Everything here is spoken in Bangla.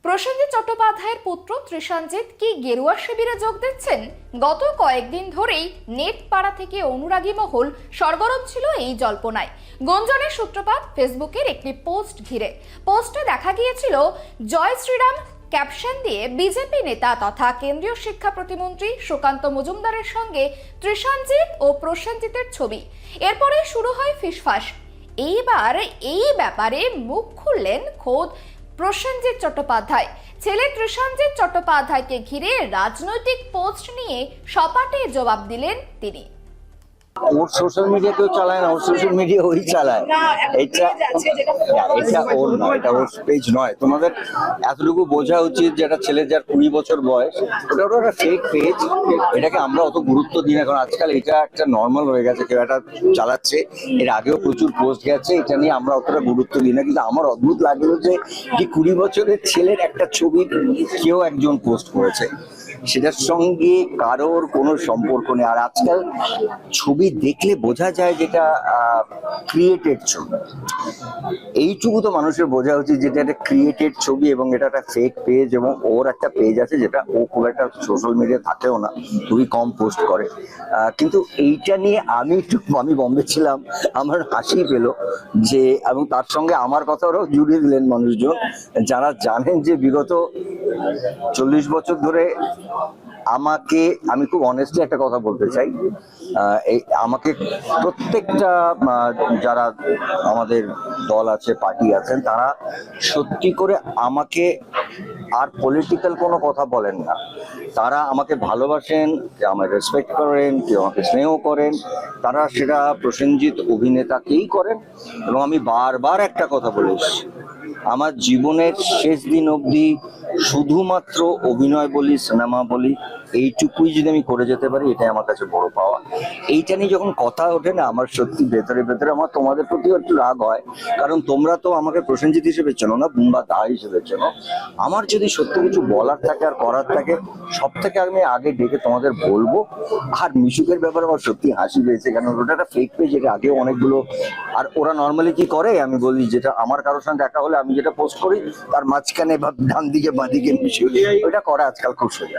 প্রসেনজিৎ চট্টোপাধ্যায়ের পুত্র তৃষাঞ্জিত কি গেরুয়া শিবিরে যোগ দিচ্ছেন? গত কয়েকদিন ধরেই নেট পাড়া থেকে অনুরাগী মহল সরগরম ছিল এই জল্পনায়। গুঞ্জনের সূত্রপাত ফেসবুকের একটি পোস্ট ঘিরে। পোস্টে দেখা গিয়েছিল জয় শ্রীরাম ক্যাপশন দিয়ে বিজেপি নেতা তথা কেন্দ্রীয় শিক্ষা প্রতিমন্ত্রী সুকান্ত মজুমদারের সঙ্গে তৃষাঞ্জিত ও প্রসেনজিতের ছবি। এরপরে শুরু হয় ফিসফাস। এইবার এই ব্যাপারে মুখ খুললেন খোদ প্রসেনজিৎ চট্টোপাধ্যায়। ছেলে তৃষাঞ্জিত চট্টোপাধ্যায়কে ঘিরে রাজনৈতিক পোস্ট নিয়ে সপাটে জবাব দিলেন তিনি। ওর সোশ্যাল মিডিয়া কেউ চালায় না, ওর সোশ্যাল মিডিয়া ওই চালায়। এটা ওর নয়, এটা ওর পেজ নয়। তোমাদের এতটুকু বোঝা উচিত যে একটা ছেলে যার 20 বছর বয়স, ওটা ওর একটা ফেক পেজ। এটাকে আমরা অত গুরুত্ব দিই না, কারণ আজকাল এটা একটা নর্মাল হয়ে গেছে, কেউ একটা চালাচ্ছে। এর আগেও প্রচুর পোস্ট গেছে, এটা নিয়ে আমরা অতটা গুরুত্ব দিই না। কিন্তু আমার অদ্ভুত লাগলো যে 20 বছরের ছেলের একটা ছবি কেউ একজন পোস্ট করেছে, সেটার সঙ্গে কারোর কোনো সম্পর্ক নেই। আর আজকাল ছবি দেখলে বোঝা যায় যেটা ক্রিয়েটেড ছবি। এইটুকু তো মানুষের বোঝা উচিত যেটা একটা ক্রিয়েটেড ছবি এবং এটা একটা ফেক পেজ। এবং ওর একটা পেজ আছে যেটা ও খুব একটা সোশ্যাল মিডিয়া থাকেও না, খুবই কম পোস্ট করে। কিন্তু এইটা নিয়ে আমি বম্বে ছিলাম, আমার হাসি পেলো যে, এবং তার সঙ্গে আমার কথাটাও জুড়িয়ে দিলেন মানুষজন যারা জানেন যে বিগত 40 বছর ধরে আমি খুব অনেস্টলি একটা কথা বলতে চাই, আমাকে প্রত্যেকটা যারা আমাদের দল আছে, পার্টি আছেন, তারা সত্যি করে আমাকে আর পলিটিক্যাল কোনো কথা বলেন না। তারা আমাকে ভালোবাসেন, আমাকে রেসপেক্ট করেন, কেউ আমাকে স্নেহ করেন। তারা সেটা প্রসেনজিৎ অভিনেতাকেই করেন। এবং আমি বারবার একটা কথা বলে এসেছি, আমার জীবনের শেষ দিন অবধি শুধুমাত্র অভিনয় বলি, সিনেমা বলি, এইটুকুই যদি আমি করে যেতে পারি, এটাই আমার কাছে বড় পাওয়া। এইটা নিয়ে যখন কথা ওঠে না, আমার সত্যি ভেতরে ভেতরে আমার তোমাদের প্রতিও একটু রাগ হয়, কারণ তোমরা তো আমাকে প্রসেনজিৎ হিসেবে চেনো না, বুম্বা দা হিসেবে চেনো। আমার যদি সত্যি কিছু বলার থাকে আর করার থাকে, সব থেকে আমি আগে ডেকে তোমাদের বলবো। আর মিশুকের ব্যাপারে আমার সত্যি হাসি পেয়েছে, কারণ ওটা একটা ফেক পেজ, এটা আগেও অনেকগুলো। আর ওরা নর্মালি কি করে আমি বলি, যেটা আমার কারোর সঙ্গে দেখা হলে আমি যেটা পোস্ট করি তার মাঝখানে বা ডান দিকে বাঁ দিকে মিশু, ওইটা করা আজকাল খুব সোজা।